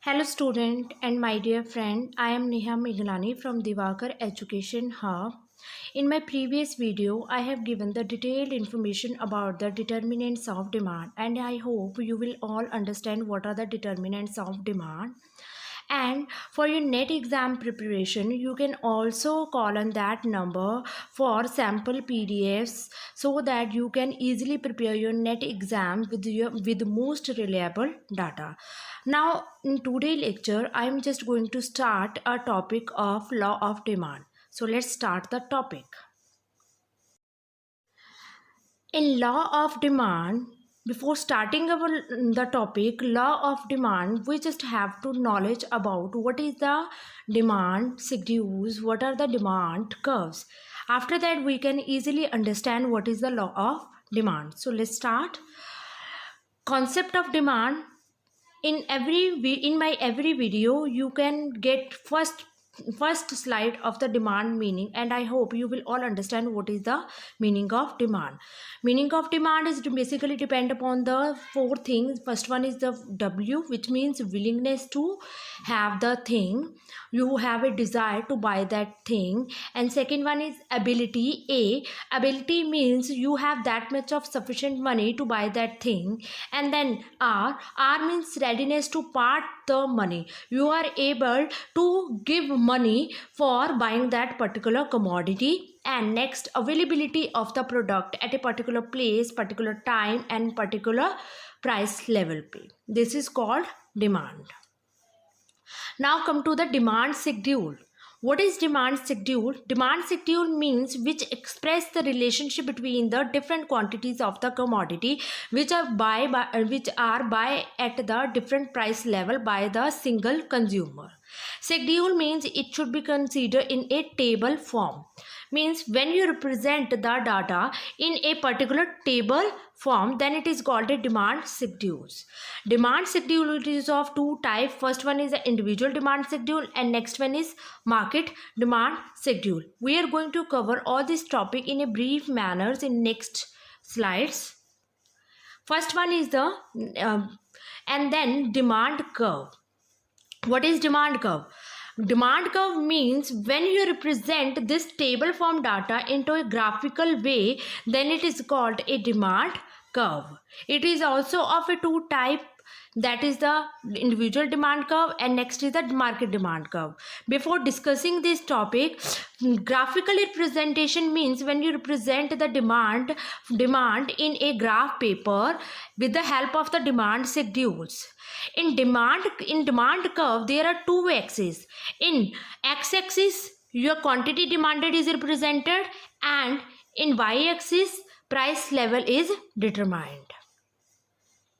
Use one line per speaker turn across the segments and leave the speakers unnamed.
Hello student and my dear friend, I am Neha Miglani from Divakar Education Hub. In my previous video, I have given the detailed information about the determinants of demand and I hope you will all understand what are the determinants of demand. And for your net exam preparation, you can also call on that number for sample PDFs so that you can easily prepare your net exam with most reliable data. Now in today's lecture, I am just going to start a topic of law of demand. So let's start the topic. In law of demand, before starting the topic law of demand, we just have to knowledge about what is the demand schedules, what are the demand curves. After that we can easily understand what is the law of demand. So let's start. Concept of demand. In my every video you can get first slide of the demand meaning, and I hope you will all understand what is the meaning of demand. Meaning of demand is basically depend upon the four things. First one is the W, which means willingness to have the thing, you have a desire to buy that thing. And second one is ability. Ability means you have that much of sufficient money to buy that thing. And then R means readiness to part the money, you are able to give money for buying that particular commodity. And next, availability of the product at a particular place, particular time and particular price level pay. This is called demand. Now come to the demand schedule. What is demand schedule? Demand schedule means which express the relationship between the different quantities of the commodity which are buy at the different price level by the single consumer. Schedule means it should be considered in a table form. Means when you represent the data in a particular table form, then it is called a demand schedules. Demand schedule is of two types. First one is the individual demand schedule and next one is market demand schedule. We are going to cover all this topic in a brief manner in next slides. First one is the and then demand curve. What is demand curve? Demand curve means when you represent this table form data into a graphical way, then it is called a demand curve. It is also of a two type, that is the individual demand curve and next is the market demand curve. Before discussing this topic, graphical representation means when you represent the demand in a graph paper with the help of the demand schedules. In demand curve there are two axes. In x-axis your quantity demanded is represented and in y-axis price level is determined.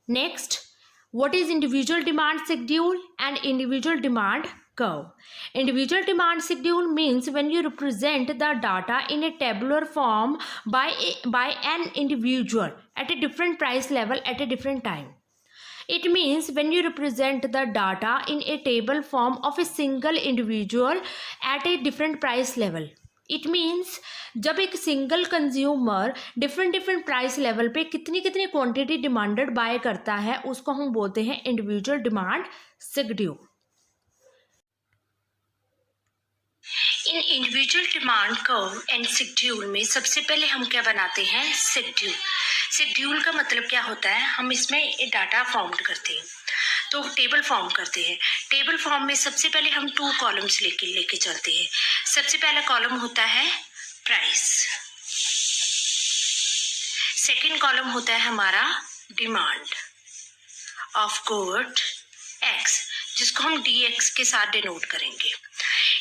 Next, what is individual demand schedule and individual demand curve? Individual demand schedule means when you represent the data in a tabular form by an individual at a different price level at a different time. It means when you represent the data in a table form of a single individual at a different price level. It means जब एक single consumer different price level पे कितनी quantity demanded by करता है उसको हम बोलते हैं individual demand schedule. In individual demand curve and schedule में सबसे पहले हम क्या बनाते हैं? शेड्यूल. शेड्यूल का मतलब क्या होता है? हम इसमें एक डाटा फॉर्म करते हैं, तो टेबल फॉर्म करते हैं. टेबल फॉर्म में सबसे पहले हम टू कॉलम्स लेके चलते हैं. सबसे पहला कॉलम होता है प्राइस, सेकंड कॉलम होता है हमारा डिमांड ऑफ गुड एक्स, जिसको हम डी एक्स के साथ डिनोट करेंगे.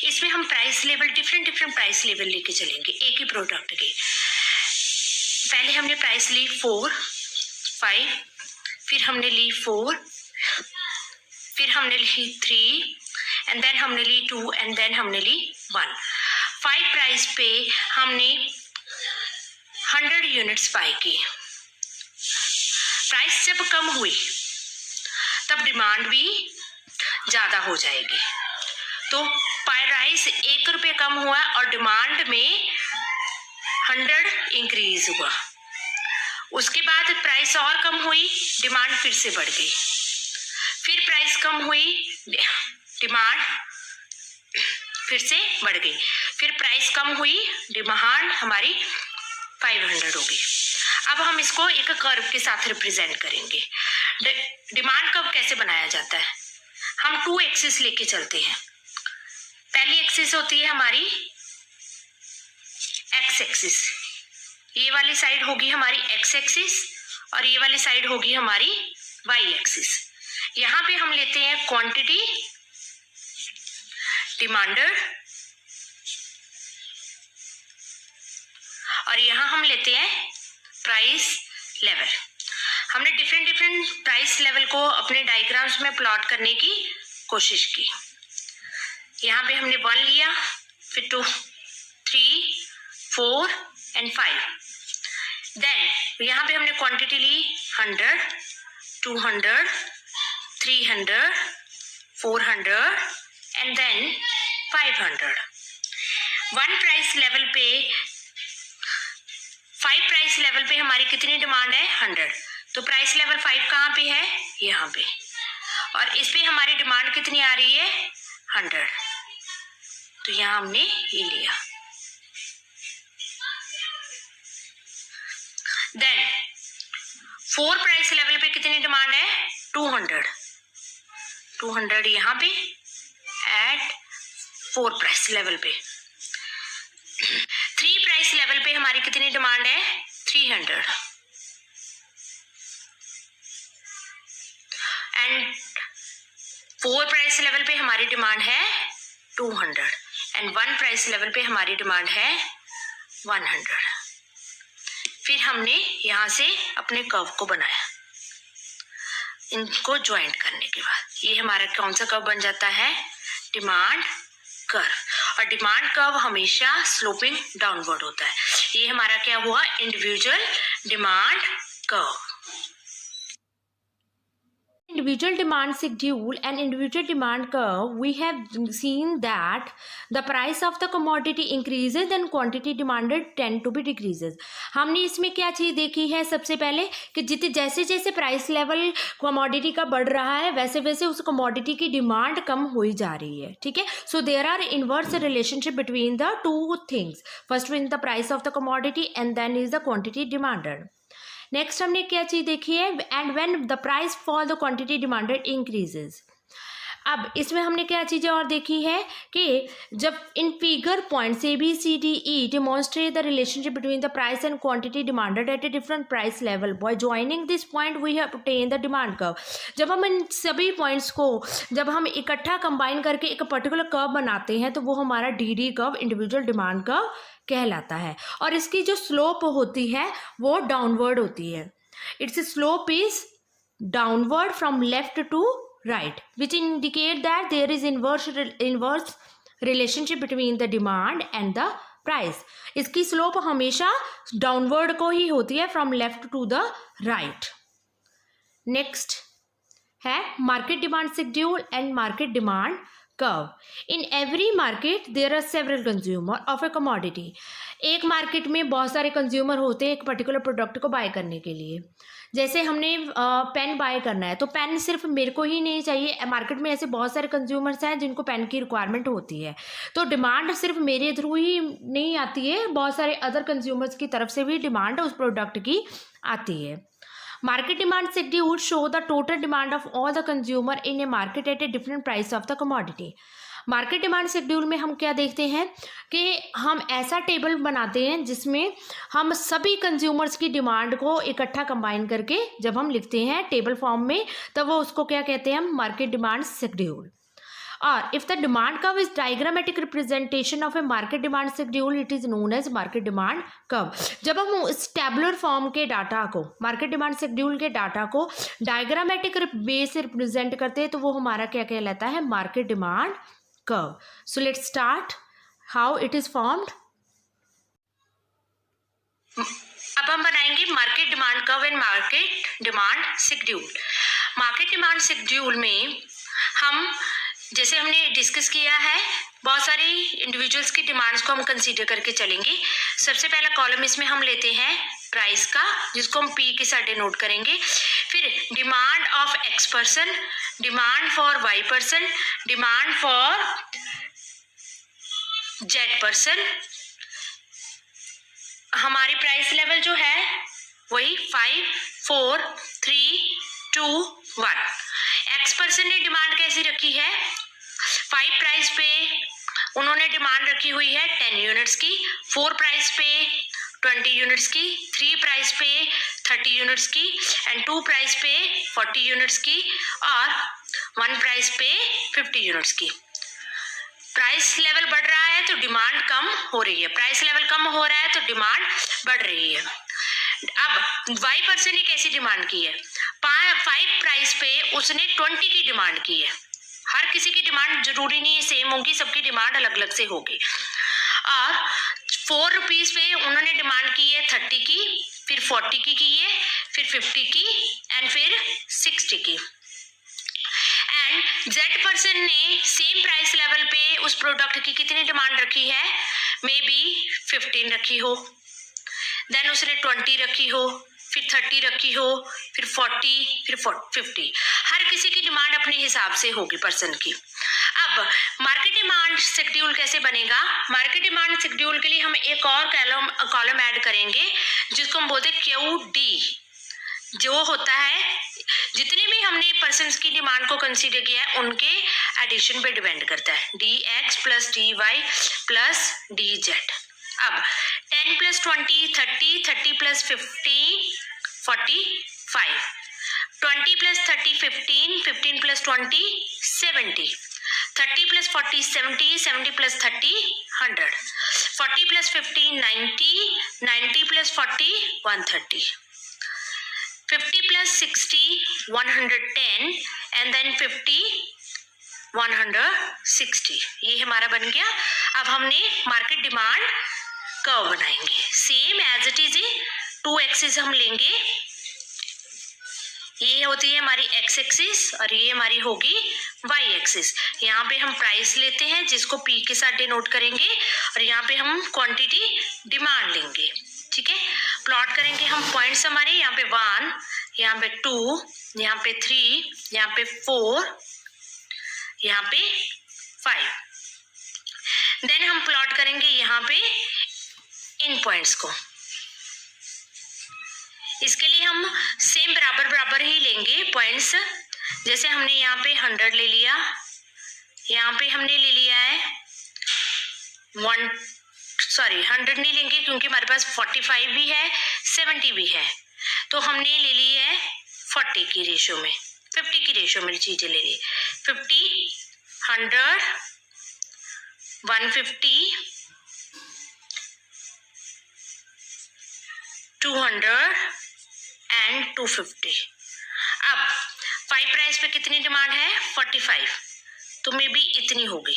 इसमें हम price level different price level लेके चलेंगे एक ही प्रोडक्ट के. पहले हमने प्राइस ली 4, 5, फिर हमने ली 4, फिर हमने ली 3 एंड देन हमने ली 2 एंड देन हमने ली 1. 5 प्राइस पे हमने 100 यूनिट्स बाय की. प्राइस जब कम हुई तब डिमांड भी ज़्यादा हो जाएगी. तो प्राइस 1 रुपये कम हुआ और डिमांड में 100 इंक्रीज हुआ. उसके बाद प्राइस और कम हुई, डिमांड फिर से बढ़ गई. फिर प्राइस कम हुई, डिमांड फिर से बढ़ गई, फिर प्राइस कम हुई, डिमांड हमारी 500 हो गई। अब हम इसको एक कर्व के साथ रिप्रेजेंट करेंगे। डिमांड कर्व कैसे बनाया जाता है? हम 2 एक्सिस लेके चलते हैं। पहली एक्सिस होती है हमारी एक्स एक्सिस, ये वाली साइड होगी हमारी एक्स एक्सिस और ये वाली साइड होगी हमारी वाई एक्सिस। यहाँ पे हम लेते हैं क्वांटिटी डिमांडेड और यहाँ हम लेते हैं प्राइस लेवल। हमने डिफरेंट प्राइस लेवल को अपने डायग्राम्स में प्लॉट करने की कोशिश की। यहाँ पे हमने 1 लिया, फिर 2, 3, 4 एंड 5। देन यहाँ पे हमने क्वांटिटी ली 100, 200, 300, 400 एंड देन 500। 1 प्राइस लेवल पे 5 प्राइस लेवल पे हमारी कितनी डिमांड है? 100। तो प्राइस लेवल 5 कहाँ पे है? यहाँ पे। और इस पे हमारी डिमांड कितनी आ रही है? 100। तो यहाँ हमने ये लिया। देन 4 प्राइस लेवल पे कितनी डिमांड है? 200। 200 यहाँ पे एट 4 प्राइस लेवल पे। 3 प्राइस लेवल पे हमारी कितनी डिमांड है? 300 एंड 4 प्राइस लेवल पे हमारी डिमांड है 200 एंड 1 प्राइस लेवल पे हमारी डिमांड है 100। फिर हमने यहाँ से अपने कर्व को बनाया। इनको ज्वाइंट करने के बाद ये हमारा कौन सा कर्व बन जाता है? Demand curve. और डिमांड कर्व हमेशा स्लोपिंग डाउनवर्ड होता है। ये हमारा क्या हुआ? Individual demand curve. Individual demand schedule and individual demand curve, we have seen that the price of the commodity increases and quantity demanded tend to be decreases. हमने इसमें क्या चीज़ देखी है? सबसे पहले कि जैसे जैसे प्राइस लेवल कमोडिटी का बढ़ रहा है वैसे वैसे उस कमोडिटी की डिमांड कम हुई जा रही है। ठीक है, so there are inverse relationship between the 2 things. First is the price of the commodity and then is the quantity demanded. Next हमने क्या चीज़ देखी है? And when the price for the quantity demanded increases. अब इसमें हमने क्या चीज़ें और देखी है कि जब इन figure points ABCDE demonstrate the relationship between the price and quantity demanded at a different price level, by joining this point we have obtained the demand curve. जब हम इन सभी पॉइंट्स को जब हम इकट्ठा कंबाइन करके एक पर्टिकुलर कर्व बनाते हैं तो वो हमारा DD curve, individual demand curve कहलाता है। और इसकी जो स्लोप होती है वो डाउनवर्ड होती है। Its slope is downward from left to right, which indicate that there is inverse relationship between the demand and the price. इसकी स्लोप हमेशा डाउनवर्ड को ही होती है, from left to the right. Next है market demand schedule and market demand curve. In every market there are several consumer of a commodity. एक market में बहुत सारे कंज्यूमर होते हैं एक पर्टिकुलर प्रोडक्ट को बाय करने के लिए। जैसे हमने पेन बाय करना है तो पेन सिर्फ मेरे को ही नहीं चाहिए, मार्केट में ऐसे बहुत सारे कंज्यूमर्स हैं जिनको पेन की रिक्वायरमेंट होती है। तो डिमांड सिर्फ मेरे थ्रू ही नहीं आती है, बहुत सारे अदर कंज्यूमर्स की तरफ से भी डिमांड उस प्रोडक्ट की आती है। Market demand schedule show the total demand of all the consumer in a market at a different price of the commodity. Market demand schedule में हम क्या देखते हैं कि हम ऐसा टेबल बनाते हैं जिसमें हम सभी कंज्यूमर्स की डिमांड को इकट्ठा कंबाइन करके जब हम लिखते हैं टेबल फॉर्म में तब वो उसको क्या कहते हैं? हम मार्केट डिमांड शेड्यूल। और if the demand curve is diagrammatic representation of a market demand schedule, it is known as market demand curve. जब हम इस टेबुलर फॉर्म के डाटा को, मार्केट डिमांड शेड्यूल के डाटा को डायग्रामेटिक वे से रिप्रेजेंट करते हैं तो वो हमारा क्या कहलाता है? Market demand curve. So let's start how it is formed. अब हम बनाएंगे market demand curve and market demand schedule. Market demand schedule में हम जैसे हमने डिस्कस किया है बहुत सारी इंडिविजुअल्स की डिमांड्स को हम कंसीडर करके चलेंगे। सबसे पहला कॉलम इसमें हम लेते हैं प्राइस का, जिसको हम P के साथ डिनोट करेंगे। फिर demand of X person, demand for Y person, demand for Z person. हमारी प्राइस लेवल जो है वही 5 4 3 2 1। एक्स पर्सन ने डिमांड कैसी रखी है, 5 प्राइस पे उन्होंने डिमांड रखी हुई है 10 यूनिट्स की, 4 प्राइस पे 20 यूनिट्स की, 3 प्राइस पे 30 यूनिट्स की एंड 2 प्राइस पे 40 यूनिट्स की और 1 प्राइस पे 50 यूनिट्स की। प्राइस लेवल बढ़ रहा है तो डिमांड कम हो रही है, प्राइस लेवल कम हो रहा है तो डिमांड बढ़ रही है। अब वाई पर्सन ने कैसी डिमांड की है, 5 प्राइस पे उसने 20 की डिमांड की है। हर किसी की डिमांड जरूरी नहीं है सेम होगी, सबकी डिमांड अलग अलग से होगी। और 4 रुपीज पे उन्होंने डिमांड की है 30 की, फिर 40 की है, फिर 50 की एंड फिर 60 की। एंड जेड पर्सन ने सेम प्राइस लेवल पे उस प्रोडक्ट की कितनी डिमांड रखी है, मे बी 15 रखी हो, देन उसने 20 रखी हो, फिर 30 रखी हो, फिर 40, फिर 50। हर किसी की डिमांड अपने हिसाब से होगी पर्सन की। अब मार्केट डिमांड शेड्यूल कैसे बनेगा, मार्केट डिमांड शेड्यूल के लिए हम एक और कॉलम ऐड करेंगे जिसको हम बोलते हैं QD, जो होता है जितने भी हमने पर्सन्स की डिमांड को कंसीडर किया है उनके एडिशन पे डिपेंड करता है, DX + DY + DZ। अब 10 + 20 30, 30 + 50 45, 20 + 30 15, 15 + 20 70, 30 + 40 70, 70 + 30 100, 40 + 50 90, 90 + 40 130, 50 + 60 110 एंड देन 50 160। ये हमारा बन गया। अब हमने मार्केट डिमांड कर्व बनाएंगे same as it is, 2 axis हम लेंगे, ये होती है हमारी एक्स एक्सिस और ये हमारी होगी वाई एक्सिस। यहाँ पे हम प्राइस लेते हैं जिसको P के साथ डिनोट करेंगे और यहाँ पे हम क्वांटिटी डिमांड लेंगे, ठीक है। प्लॉट करेंगे हम पॉइंट्स हमारे, यहाँ पे 1, यहाँ पे 2, यहाँ पे 3, यहाँ पे 4, यहाँ पे 5। देन हम प्लॉट करेंगे यहाँ पे इन पॉइंट्स को। इसके लिए हम सेम बराबर ही लेंगे पॉइंट्स, जैसे हमने यहाँ पे 100 ले लिया, यहाँ पे हमने ले लिया है 100 नहीं लेंगे क्योंकि हमारे पास 45 भी है 70 भी है, तो हमने ले ली है 40 की रेशो में, 50 की रेशो में चीजें ले ली, 50 100 150 200 एंड 250। अब 5 प्राइस पे कितनी डिमांड है 45, तो मे बी इतनी होगी,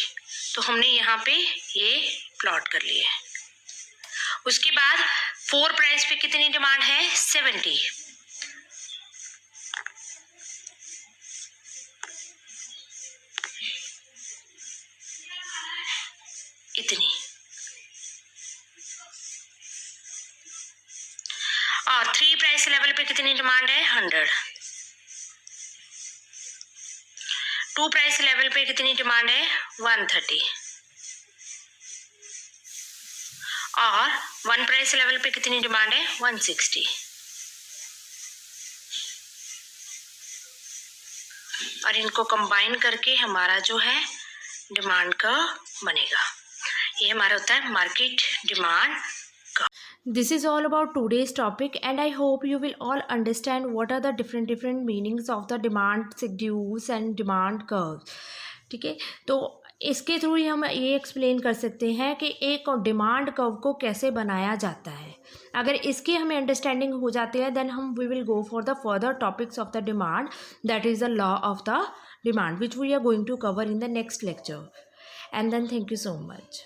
तो हमने यहाँ पे ये प्लॉट कर लिया है। उसके बाद 4 प्राइस पे कितनी डिमांड है 70, इतनी, और 3 प्राइस लेवल पे कितनी डिमांड है 100, 2 प्राइस लेवल पे कितनी डिमांड है 130 और 1 प्राइस लेवल पे कितनी डिमांड है 160। और इनको कंबाइन करके हमारा जो है डिमांड का बनेगा, ये हमारा होता है market demand. This is all about today's topic and I hope you will all understand what are the different meanings of the demand schedules and demand curves, ठीक है। तो इसके थ्रू ही हम ये एक्सप्लेन कर सकते हैं कि एक डिमांड कर्व को कैसे बनाया जाता है। अगर इसकी हमें अंडरस्टैंडिंग हो जाती है देन हम we will go for the further topics of the demand, that is the law of the demand which we are going to cover in the next lecture. And then thank you so much.